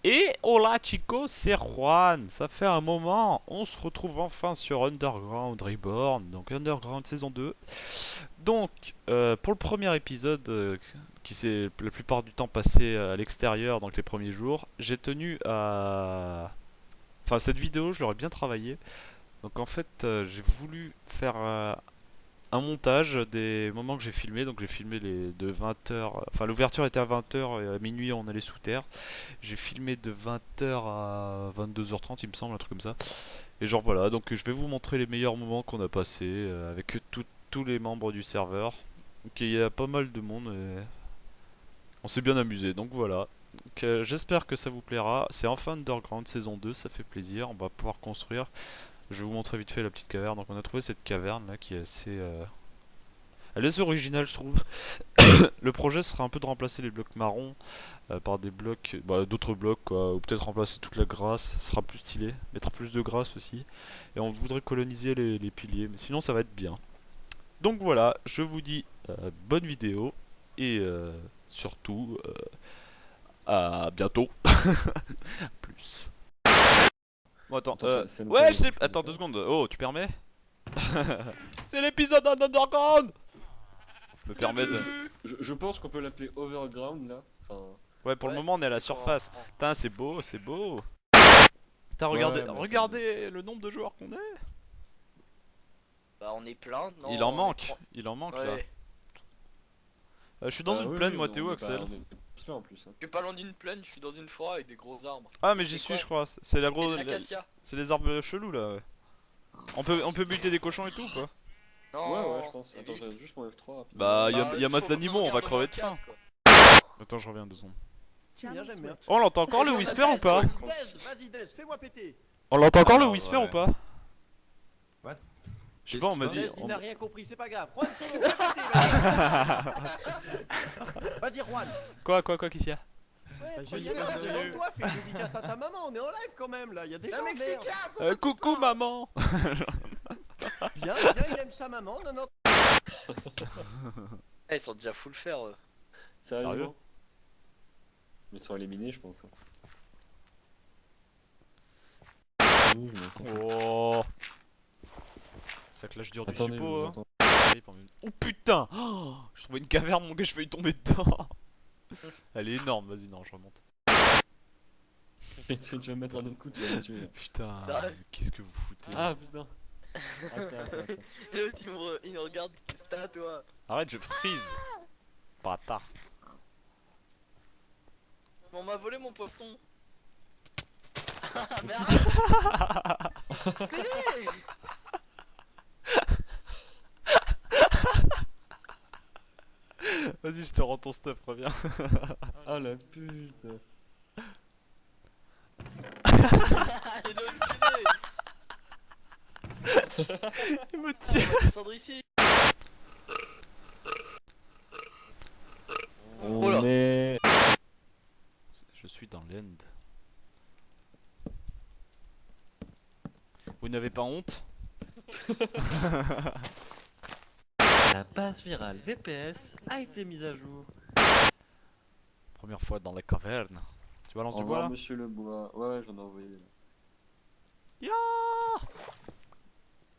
Et hola chicos, c'est Juan. Ça fait un moment. On se retrouve enfin sur Underground Reborn, donc Underground saison 2. Donc, pour le premier épisode, qui s'est la plupart du temps passé à l'extérieur, donc les premiers jours, j'ai tenu à. Enfin, cette vidéo, je l'aurais bien travaillé. Donc, en fait, j'ai voulu faire un montage des moments que j'ai filmés. Donc, j'ai filmé les de 20h. Enfin, l'ouverture était à 20h et à minuit, on allait sous terre. J'ai filmé de 20h à 22h30, il me semble, un truc comme ça. Et genre voilà, donc je vais vous montrer les meilleurs moments qu'on a passés avec tous les membres du serveur. Donc il y a pas mal de monde et on s'est bien amusé. Donc voilà. Donc, j'espère que ça vous plaira. C'est enfin Underground saison 2, ça fait plaisir. On va pouvoir construire. Je vais vous montrer vite fait la petite caverne. Donc on a trouvé cette caverne là qui est assez... Elle est assez originale je trouve. Le projet sera un peu de remplacer les blocs marrons par des blocs, bah, d'autres blocs quoi, ou peut-être remplacer toute la grasse, ce sera plus stylé, mettre plus de grasse aussi, et on voudrait coloniser les piliers, mais sinon ça va être bien. Donc voilà, je vous dis bonne vidéo, et surtout à bientôt, plus. Bon attends, Attends, c'est le ouais premier je sais, que je attends connais deux pas. secondes, oh tu permets? C'est l'épisode d'un underground. Me permet de... Je pense qu'on peut l'appeler Overground là. Enfin, Ouais pour le Ouais, moment on est à la donc surface. Putain c'est beau, c'est beau. Putain regardez, ouais, mais attends. regardez le nombre de joueurs qu'on est. bah on est plein, non? Il en On est manque, il en manque là. Ouais. Je suis dans une Oui, plaine, oui, moi, t'es où, Axel? on est tous là en plus. Hein. Je suis pas loin d'une plaine, je suis dans une forêt avec des gros arbres. Ah, mais j'y C'est suis, quoi? je crois. C'est la Et de grosse, l'acacia. c'est les arbres chelous là. Ouais. On peut buter des cochons et tout, quoi. Ouais, je Non. pense. Attends, j'ai juste mon F3 rapidement. Bah, Bah, y a masse faut d'animaux, on faire va au crever moins de faim. quatre, quoi. Attends, je reviens 2 secondes. Bien, j'aime bien. Oh, on l'entend encore le whisper ou pas? Dez, vas-y Dez, fais-moi péter. On l'entend encore le Alors, whisper ouais. ou pas? What? Je sais pas, on m'a dit. Dez, il on- n'a rien compris, c'est pas grave. Juan Solo, fais péter, vas-y. Vas-y Juan. Quoi, qu'est-ce qu'il y a? Ouais, je sais pas, devant-toi, fais une dédicace à ta maman, on est en live quand même là, il y a des gens, merde. Coucou maman! Bien, il aime sa maman, non, non. Eh, ils sont déjà full fer, eux. Sérieusement. Ils sont éliminés, je pense. Oui, mais ça- Oh! Ça clash dur du Attendez, suppos, je hein. vous Oh putain! Oh, je trouvais une caverne, mon gars, je failli tomber dedans. Elle est énorme, vas-y, non, je remonte. entends. Tu vas mettre un autre coup, tu vas me tuer. Putain, Ouais. qu'est-ce que vous foutez? Ah putain. Attends. L'autre, il me regarde, qu'est-ce que t'as, toi? Arrête, je freeze! Bâtard. On m'a volé mon poisson. Ah, merde. Mais Vas-y, je te rends ton stuff, reviens. Ah la pute. il est enculé. Il me On tire. va descendre ici. On là. est. Je suis dans l'end. Vous n'avez pas honte? La base virale VPS a été mise à jour. Première fois dans la caverne. Tu balances Au du bois revoir, là? monsieur le bois. Ouais, j'en ai envoyé. Ya.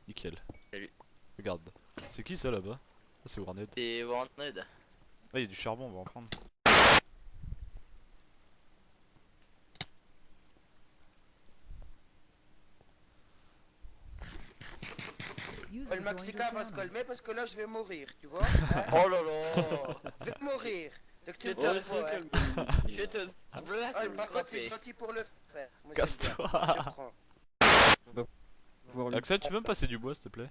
Nickel. Salut. Regarde. C'est qui ça là-bas? Ah, c'est Warned. Et Warned. Ah, il y a du charbon, on va en prendre. Le Mexicain va se calmer parce que là je vais mourir, tu vois. Oh là là. Je vais mourir. Donc tu Je te te vois, hein. Je te blesse Ah, le par contre, c'est frappé. gentil pour le faire. Moi, j'aime Casse-toi. bien. Je prends. Voir lui. Axel, tu peux me passer du bois s'il te plaît?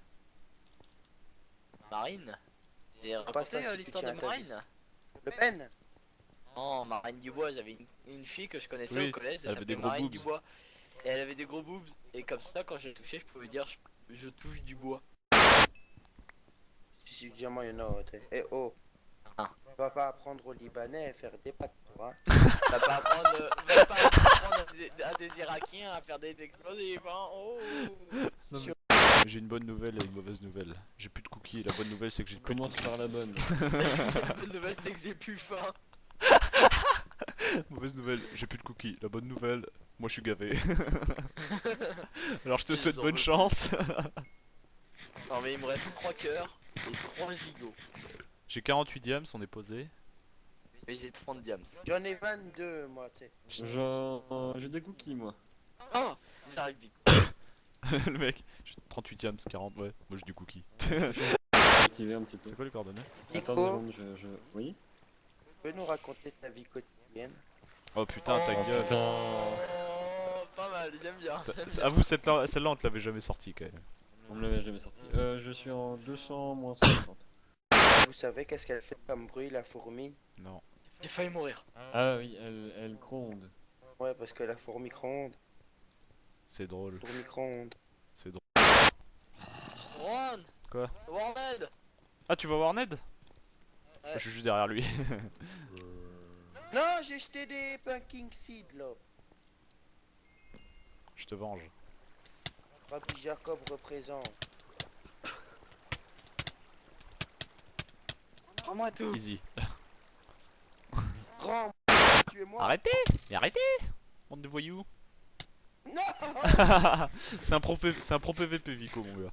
Marine. J'ai Pas raconté ça, si tu l'histoire tiens de à ta Marine. Le peine. Non, Marine Dubois, j'avais une fille que je connaissais Oui, au collège, elle elle avait des s'appelait gros Marine boobs. Dubois. Et elle avait des gros boobs, et comme ça, quand je la touchais, je pouvais dire je touche du bois. Si diamant, il y en a. Eh oh. Ah. Tu vas pas apprendre aux Libanais à faire des pâtes, toi. Va pas apprendre à des Irakiens à faire des explosifs, hein. Oh. J'ai une bonne nouvelle et une mauvaise nouvelle. J'ai plus de cookies. La bonne nouvelle c'est que j'ai plus de Commence cookies. par la bonne. La nouvelle, c'est que j'ai plus faim. Mauvaise nouvelle, j'ai plus de cookies. La bonne nouvelle, moi je suis gavé. Alors je te souhaite Ils en bonne veulent chance. Non mais il me reste 3 cœurs et 3 gigots. J'ai 48 diams, on est posé. Mais j'ai 30 diams. J'en ai 22, moi, tu sais. J'ai des cookies moi. Oh, ça arrive vite. Le mec, j'ai 38 diams, 40, ouais. Moi j'ai du cookie. Activer un petit peu. C'est quoi les coordonnées? Attends Nico, une seconde, Oui. tu peux nous raconter ta vie quotidienne? Oh putain, ta Oh, gueule. Putain. Oh, pas mal, j'aime bien. Avoue, celle-là on te l'avait jamais sortie quand même. On me l'avait jamais sorti. Je suis en 200 moins 50. Vous savez qu'est-ce qu'elle fait comme bruit, la fourmi? Non. J'ai failli mourir. Ah oui, elle gronde. Ouais, parce que la fourmi gronde. C'est drôle. Fourmi gronde. C'est drôle. Juan. Quoi? Warned. Ah, tu vas voir Ned? Ouais. Je suis juste derrière lui. Non, j'ai jeté des pumpkin seeds, là. Je te venge. Rabbi Jacob représente. Prends-moi tout. Easy. Grand, tu es moi. Arrêtez! Mais arrêtez! Bande de voyous. Non. C'est un pro PVP Vico mon gars.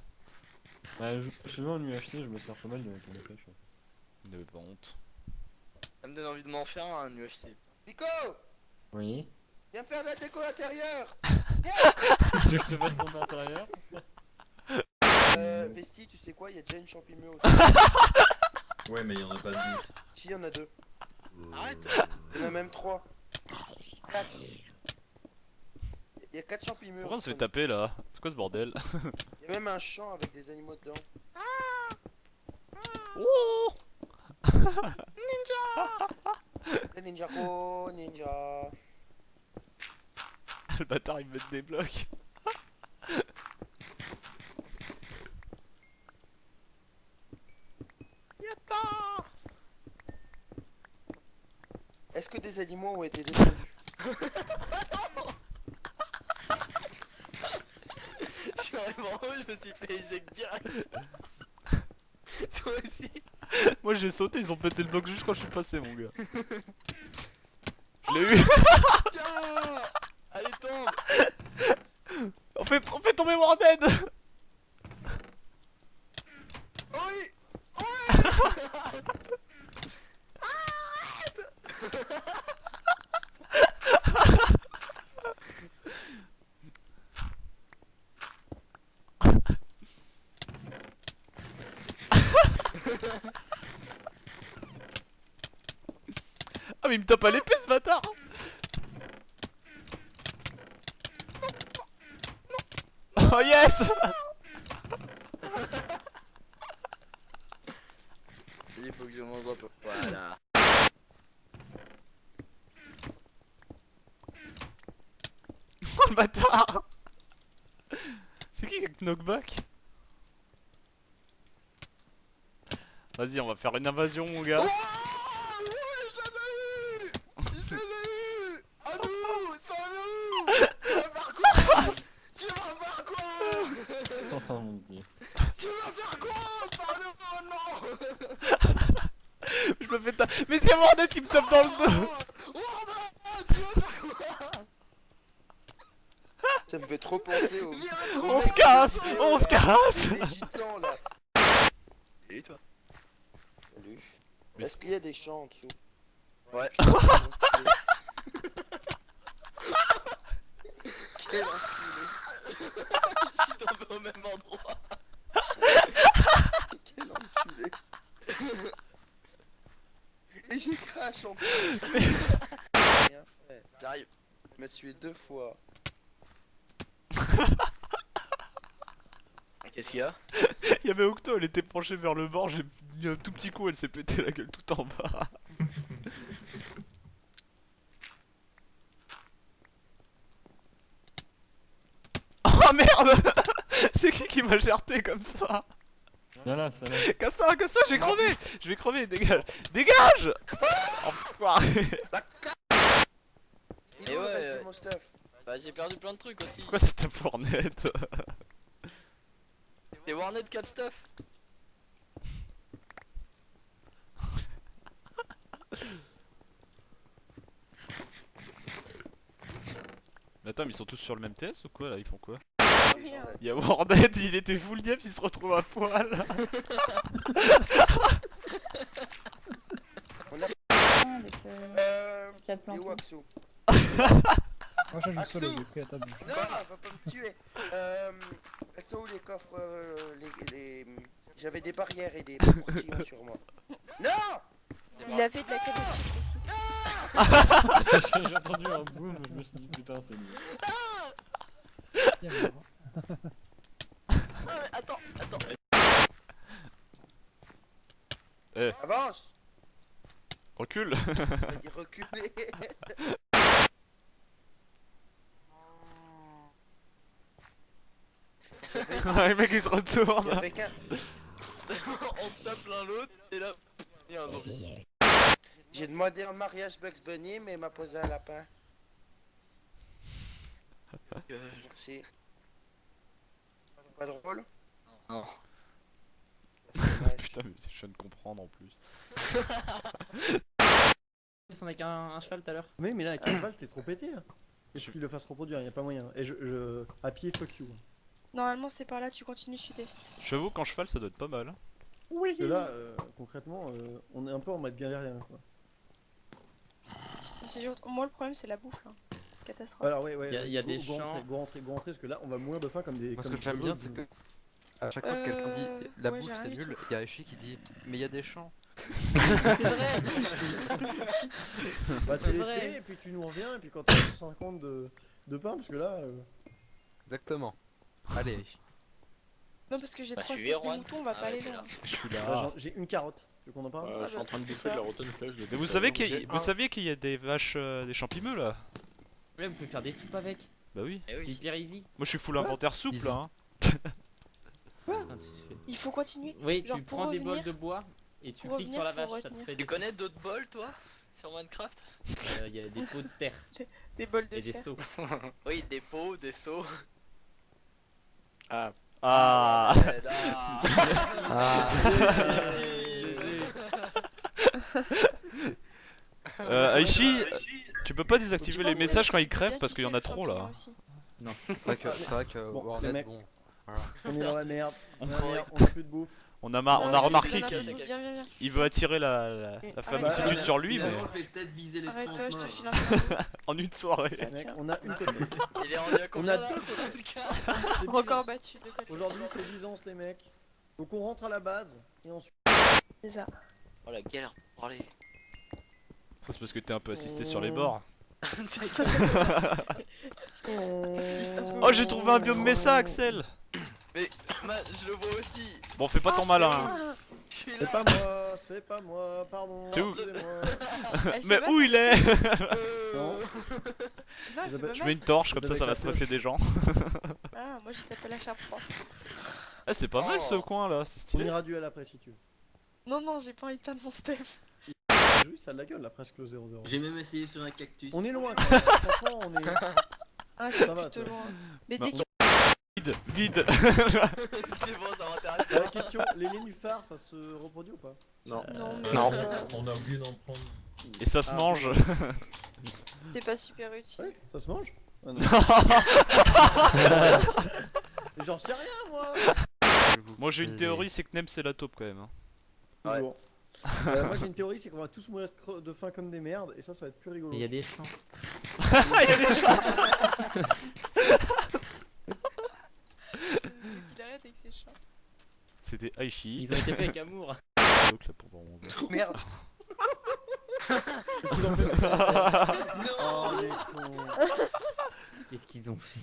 Souvent en UFC, je me sers pas mal de ton pêche. De honte. Ça me donne envie de m'en faire un UFC. Nico, Oui. viens faire de la déco intérieure. Tu veux que je te fasse ton intérieur? Vesti, tu sais quoi, il y a déjà une champignon aussi. Ouais, mais il y en a pas deux. Si, il y en a deux. Arrête. Il y en a même trois. 4. Il y a 4 champignons. Pourquoi on se fait taper là? C'est quoi ce bordel? Il y a même un champ avec des animaux dedans. Oh! Le ninja ko, ninja. Le bâtard il me met des blocs. Est-ce que des animaux ont été descendus? Je suis vraiment haut, je me suis fait éjecter direct. Toi aussi. Moi j'ai sauté, ils ont pété le bloc juste quand je suis passé mon gars. Je l'ai eu. Tiens. Allez, tombe. On fait tomber Warden. Oui. Ah mais il me tape à l'épée ce bâtard. Oh yes. Il faut que je mange un peu. Voilà. Oh le bâtard. C'est qui avec knockback? Vas-y, on va faire une invasion mon gars. Oh, oui, je l'ai eu. Je l'ai eu. À nous, c'est à nous. Tu vas faire quoi? Tu vas faire quoi? Oh mon dieu. Tu vas faire quoi? C'est à nous, non. Je me fais taper. Mais c'est Warden qui me tape dans le dos. Oh, tu vas faire quoi? Ça me fait trop penser au... On se casse. On se casse. Les gitans là. Salut toi. Salut. Mais Est-ce qu'il y a des champs en dessous? Ouais. Quel enculé. Je suis tombé au même endroit. Quel enculé. Et j'ai crash en plus. Rien fait. J'arrive. Tu m'as tué 2 fois. Qu'est-ce qu'il y a? Il y avait Octo, elle était penchée vers le bord, j'ai mis un tout petit coup, elle s'est pété la gueule tout en bas. Oh merde. C'est qui m'a gerté comme ça? Voilà, ça là. Casse-toi, j'ai crevé. Je vais crever, dégage. Dégage. Enfoiré. Il est Et où le ouais, reste de mon stuff? Bah j'ai perdu plein de trucs aussi. Pourquoi ça tape Fournette? C'est Warned 4 stuff. Attends, mais ils sont tous sur le même TS ou quoi là? Ils font quoi? Rien. Il y a Warnet, il était full diep, il se retrouve à poil. Avec ce qu'il y a de Et planté. Waxo. Moi je joue Axo. solo, j'ai pris à ta bouche. Non, va pas me tuer. Elles sont où les coffres J'avais des barrières et des portillons sur moi. Non. Il avait de la canne à sucre aussi. J'ai entendu un boom, je me suis dit putain, c'est mieux. Attends. Avance. Recule. On va dire reculer. Les mecs ils se Il y retournent. avait qu'un. On se tape l'un l'autre et là. Il y a un zombie. J'ai demandé en mariage Bugs Bunny, mais il m'a posé un lapin. Merci. Pas drôle? Non. Putain, mais je viens de comprendre en plus. Ils sont avec un cheval tout à l'heure. Mais là, avec un cheval, t'es trop pété là. Et je qu'il le fasse reproduire, y a pas moyen. Et à pied, fuck you. Normalement, c'est par là, tu continues sud-est. J'avoue qu'en cheval ça doit être pas mal. Oui. Parce que là, concrètement, on est un peu en mode galérien quoi. Moi, le problème, c'est la bouffe. Là. Catastrophe. Alors, ouais, Il y a des champs. Go rentrer, parce que là, on va mourir de faim comme des. Moi, ce comme que j'aime des bien, loups. c'est que à chaque fois que quelqu'un dit la ouais, bouffe j'ai c'est rien du nul, tout. il y a Aishi qui dit mais il y a des champs. C'est vrai. Bah, C'est c'est les vrai. faits, et puis tu nous reviens, et puis quand t'as 150 de pain, parce que là. Exactement. Allez Aishi. Non, parce que j'ai Bah, 3 suivez, steaks de Juan. mouton, on va Ah, pas aller ouais, loin. Je suis Là, là. j'ai une carotte. Tu veux qu'on en parle? Je suis en train de bouffer de la rotten flèche. Mais vous savez vous saviez qu'il y a des vaches, des champignons là? Ouais, vous pouvez faire des soupes avec. Bah oui. Eh C'est oui. hyper easy. Moi je suis full inventaire souple Easy. là. Hein. Putain, tu fais- Il faut continuer. Oui, Genre, tu pour prends des bols revenir- de bois et tu pour cliques sur la revenir, faut vache, ça te retenir. fait Tu des connais d'autres bols, toi? Sur Minecraft? Il y a des pots de terre Des bols de et des fer. seaux. Oui, des pots, des seaux. Ah, Ah. Ouais, là. Ah. Aishi, tu peux pas désactiver Tu les penses messages quand ils bien crèvent qu'il parce qu'il y en fait a le trop champignon là. aussi. C'est vrai que Bon, Warnet, les mecs. bon. On est dans la merde. On- On a plus de bouffe. On a remarqué Viens, qu'il viens. veut attirer la femme Arrête, multitude arrête. sur lui, mais Arrête-toi, je te file un cadeau. en une soirée. Les mecs, on a une côtelette. Il est rendu à combien a là, deux. sur le cas C'est Record battu de côté. Aujourd'hui, c'est Byzance, les mecs. Donc, on rentre à la base, et ensuite. C'est ça. Oh la galère pour parler. Ça c'est parce que t'es un peu assisté sur les bords. Oh j'ai trouvé un biome Mesa Axel. Mais je le vois aussi. Bon fais pas ton malin. Hein. Je suis C'est là. pas moi, pardon. T'es où excusez-moi. Elle se Mais bat. où il est? Non. Non, elle fait pas Je mal. mets une torche comme Je ça vais ça va avec la stresser des gens. Ah, moi j'ai tapé la charpe 3. Ah c'est pas mal ce Oh. coin là, c'est On stylé. ira duel après si tu veux. Non, j'ai pas envie de perdre mon stuff. Oui, ça a de la gueule là, presque le 0-0. J'ai même essayé sur un cactus. On est loin quand même, franchement, on est. Ah, Ça c'est va, plutôt toi. loin. Mais Bah, dès qu'il Vide. C'est bon, ça m'intéresse La pas. question, les nénuphars, ça se reproduit ou pas? non. Non, mais Non. On a oublié d'en prendre. Et ça se Ah. mange. c'est pas super utile. Ouais, ça se mange? Ah, non. Mais j'en sais rien moi! Moi j'ai une théorie, c'est que Nem c'est la taupe quand même. Hein. Toujours. Moi j'ai une théorie, c'est qu'on va tous mourir de faim comme des merdes, et ça va être plus rigolo. Et il y a des champs. Il y a des gens. Qu'il arrête avec ses chats. C'était Aishi. Ils ont été faits avec amour. Donc là pour voir mon gars. Merde. Qu'est-ce qu'ils ont fait? Oh les cons! Qu'est-ce qu'ils ont fait?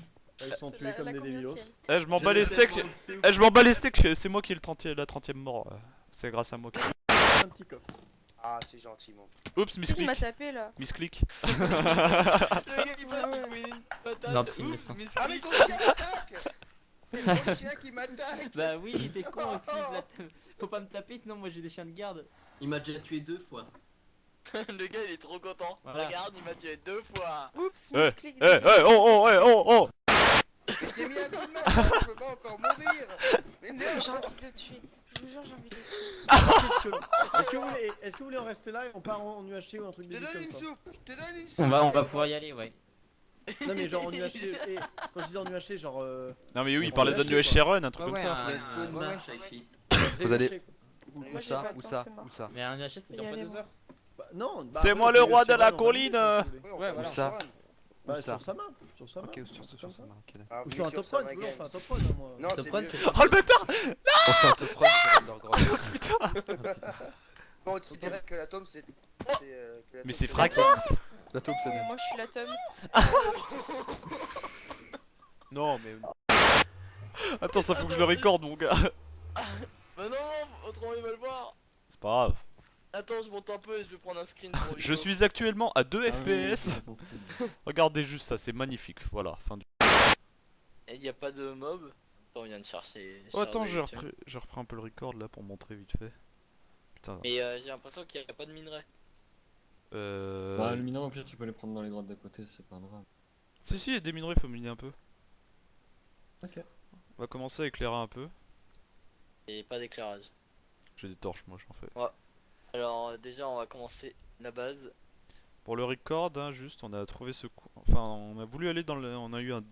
Ils sont tués comme des débilos. Eh je m'en bats les steaks. Eh je m'en bats les steaks, c'est moi qui ai la 30ème mort. C'est grâce à moi. Un petit coffre. Ah, c'est gentil, mon. Oups, Qui m'a misclick. tapé là? Misclick. Le gars qui m'a Ouais. mis une patate. Non, film le Oups, sang. mais Ah, mais ton chien m'attaque! C'est mon chien qui m'attaque! Bah oui, t'es con aussi. Faut pas me taper, sinon moi j'ai des chiens de garde. Il m'a déjà tué 2 fois. Le gars il est trop content. Voilà. Regarde, il m'a tué 2 fois. Oups, Eh, misclick. Eh, eh, oh. Je t'ai mis un coup de main, je peux pas encore mourir! Mais non! J'ai envie de le tuer. Je vous jure, j'ai envie de le tuer. Question. Est-ce que vous voulez en rester là et on part en UHC ou un truc Je te débile donne comme une ça? soupe! Je te donne une soupe! On va pouvoir y aller, ouais. Non mais genre en UHC, quand je dis en UHC, genre Non mais oui, il On parlait va d'un lâcher, UH Sharon, un truc Ouais, comme ouais, ça. Let's go, une ouais, marche, Aichi. Vous allez- UHC, quoi. Où Moi, j'ai ça pas Où le temps, ça c'est mort. Où ça Mais un UHS, c'est Y dans pas aller, 2 heures. Bah, non, bah, C'est après, moi le c'est roi de la Sharon, on va colline. aller, si vous voulez. Ouais, voilà. Où Où ça Bah Où ça sur sa map, sur sa map. Ok, sur comme ça, ça. ok, d'accord. Ou sur un top run, tu veux, on fait un top run, hein, moi. Non, Top c'est run, mieux. c'est Oh le bâtard. On fait un top run sur Underground. Putain. On considérait que l'atome c'est. Mais c'est fracasse. L'atome c'est. Moi, je suis la tome. Non, mais. Attends, ça faut que je le recorde mon gars. Bah non, autrement il va le voir. C'est pas grave. Attends, je monte un peu et je vais prendre un screen pour Je suis actuellement à 2 Ah oui, FPS. c'est son speed. Regardez juste ça, c'est magnifique. Voilà, fin du. Et y a pas de mob. Attends, on vient de chercher. Oh, attends, chercher j'ai repris un peu le record là pour montrer vite fait. Putain. Mais j'ai l'impression qu'il y a pas de minerai. Bah, le mineur, au pire, tu peux les prendre dans les grottes d'à côté, c'est pas grave. Si, il y a des minerais, faut miner un peu. Ok. On va commencer à éclairer un peu. Et pas d'éclairage. J'ai des torches, moi j'en fais. Alors déjà on va commencer la base. Pour le record, hein, juste, on a trouvé ce coup. Enfin, on a voulu aller dans le. On a eu un,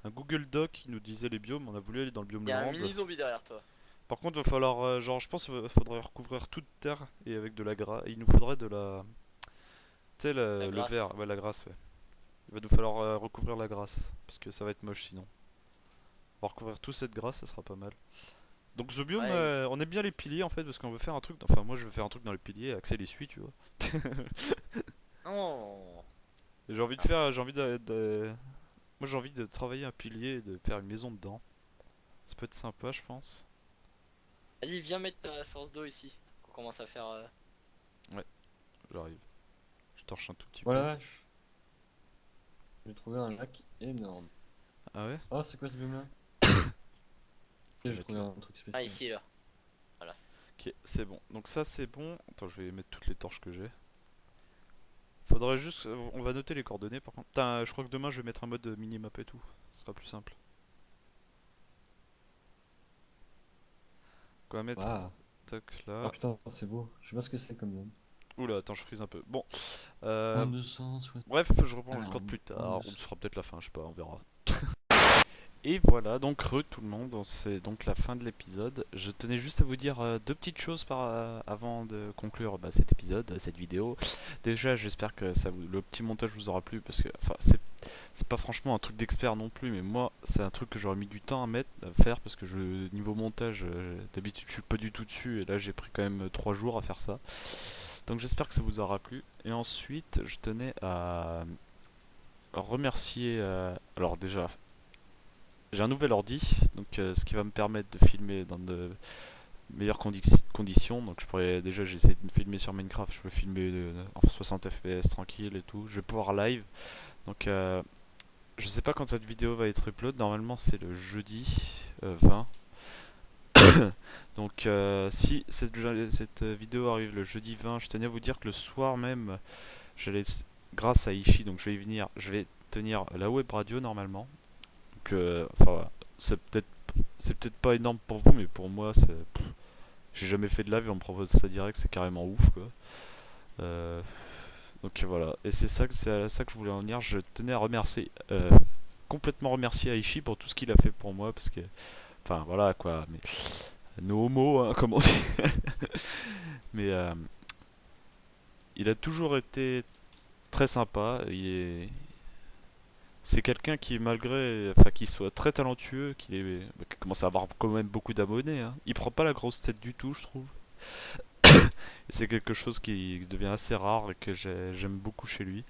un Google Doc qui nous disait les biomes. On a voulu aller dans le biome Il y a un land. mini zombie derrière toi. Par contre, va falloir. Genre, je pense qu'il faudrait recouvrir toute terre et avec de la grasse. Il nous faudrait de la. Tu sais, La le grasse. verre. Ouais, la grasse, ouais. Il va nous falloir recouvrir la grasse. Parce que ça va être moche sinon. On va recouvrir toute cette grasse, ça sera pas mal. Donc, ce biome, Ouais. on aime bien les piliers en fait. Parce qu'on veut faire un truc. Enfin, moi je veux faire un truc dans les piliers. Axel les suit, tu vois. Non. Et j'ai envie de faire, moi j'ai envie de travailler un pilier et de faire une maison dedans. Ça peut être sympa je pense. Vas-y, viens mettre ta source d'eau ici. On commence à faire. J'arrive. Je torche un tout petit Voilà, vache. J'ai trouvé un lac énorme. peu. Ah ouais? Oh, c'est quoi ce biome là? J'ai trouvé un truc spécial. Ah, ici là. Ok, c'est bon. Donc ça c'est bon. Attends, je vais mettre toutes les torches que j'ai. Faudrait juste, on va noter les coordonnées par contre. Putain, je crois que demain je vais mettre un mode minimap et tout. Ce sera plus simple. On va mettre Waouh. tac Oh là. putain, c'est beau. Je sais pas ce que c'est comme biome. Oula, attends, je frise un peu. Bon. 260. Bref, je reprends le Alors, code plus tard, on- ou ce sera peut-être la fin, je sais pas, on verra. Et voilà, donc tout le monde, c'est donc la fin de l'épisode. Je tenais juste à vous dire deux petites choses avant de conclure cet épisode, cette vidéo. Déjà, j'espère que le petit montage vous aura plu, parce que enfin, c'est pas franchement un truc d'expert non plus, mais moi, c'est un truc que j'aurais mis du temps à faire, parce que niveau montage, d'habitude, je suis pas du tout dessus, et là, j'ai pris quand même 3 jours à faire ça. Donc j'espère que ça vous aura plu. Et ensuite, je tenais à remercier. Alors déjà, j'ai un nouvel ordi, donc ce qui va me permettre de filmer dans de meilleures conditions. Donc je pourrais déjà, j'ai essayé de filmer sur Minecraft, je peux filmer en 60 FPS tranquille et tout. Je vais pouvoir live. Donc je sais pas quand cette vidéo va être upload. Normalement c'est le jeudi 20. Donc si cette vidéo arrive le jeudi 20, je tenais à vous dire que le soir même, grâce à Ishi, donc je vais y venir, je vais tenir la web radio normalement. Donc enfin voilà. c'est peut-être pas énorme pour vous, mais pour moi j'ai jamais fait de live et on me propose ça direct, c'est carrément ouf quoi. Donc voilà, et c'est à ça que je voulais en venir. Je tenais à complètement remercier Aichi pour tout ce qu'il a fait pour moi, parce que enfin voilà quoi, mais no homo hein, comme on dit. Mais il a toujours été très sympa. C'est quelqu'un qui, malgré, enfin, qu'il soit très talentueux, qui commence à avoir quand même beaucoup d'abonnés, hein. Il prend pas la grosse tête du tout, je trouve. Et c'est quelque chose qui devient assez rare et que j'aime beaucoup chez lui.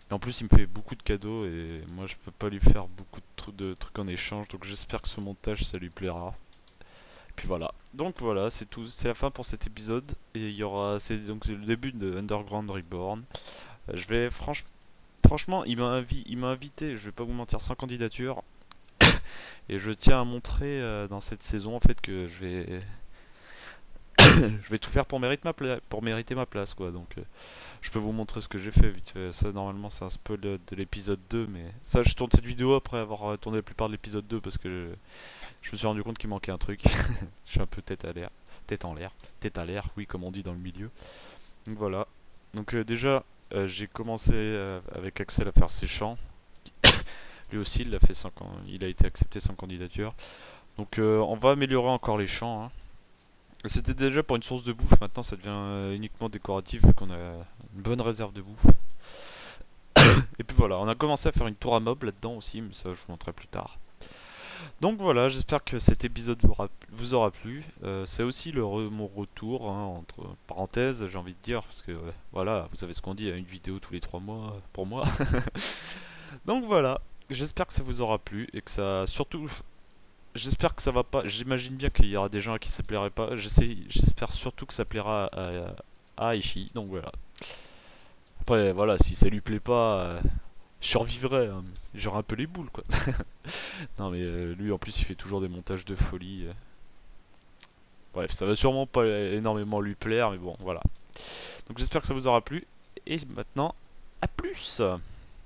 Et en plus, il me fait beaucoup de cadeaux et moi, je peux pas lui faire beaucoup de trucs en échange. Donc, j'espère que ce montage, ça lui plaira. Et puis voilà. Donc voilà, c'est tout. C'est la fin pour cet épisode. Et il y aura, c'est le début de Underground Reborn. Je vais franchement, il m'a invité, je vais pas vous mentir, sans candidature. Et je tiens à montrer dans cette saison en fait que je vais tout faire pour mériter ma place quoi. Donc je peux vous montrer ce que j'ai fait vite fait. Ça normalement c'est un spoil de l'épisode 2, mais ça je tourne cette vidéo après avoir tourné la plupart de l'épisode 2 parce que je me suis rendu compte qu'il manquait un truc. Je suis un peu tête à l'air, oui comme on dit dans le milieu. Donc voilà. Donc déjà j'ai commencé avec Axel à faire ses chants. Lui aussi, il a fait 5 ans, il a été accepté sans candidature. Donc on va améliorer encore les chants. Hein. C'était déjà pour une source de bouffe, maintenant ça devient uniquement décoratif vu qu'on a une bonne réserve de bouffe. Et puis voilà, on a commencé à faire une tour à mobs là-dedans aussi, mais ça je vous montrerai plus tard. Donc voilà, j'espère que cet épisode vous aura plu. C'est aussi mon retour, hein, entre parenthèses, j'ai envie de dire, parce que voilà, vous savez ce qu'on dit, à une vidéo tous les 3 mois pour moi. Donc voilà, j'espère que ça vous aura plu et que ça surtout... J'espère que ça va pas. J'imagine bien qu'il y aura des gens à qui ça plairait pas. J'espère surtout que ça plaira à Aishi. Donc voilà. Après, voilà, si ça lui plaît pas, je survivrai. Hein. J'aurai un peu les boules, quoi. Non, mais lui, en plus, il fait toujours des montages de folie. Bref, ça va sûrement pas énormément lui plaire, mais bon, voilà. Donc j'espère que ça vous aura plu. Et maintenant, à plus!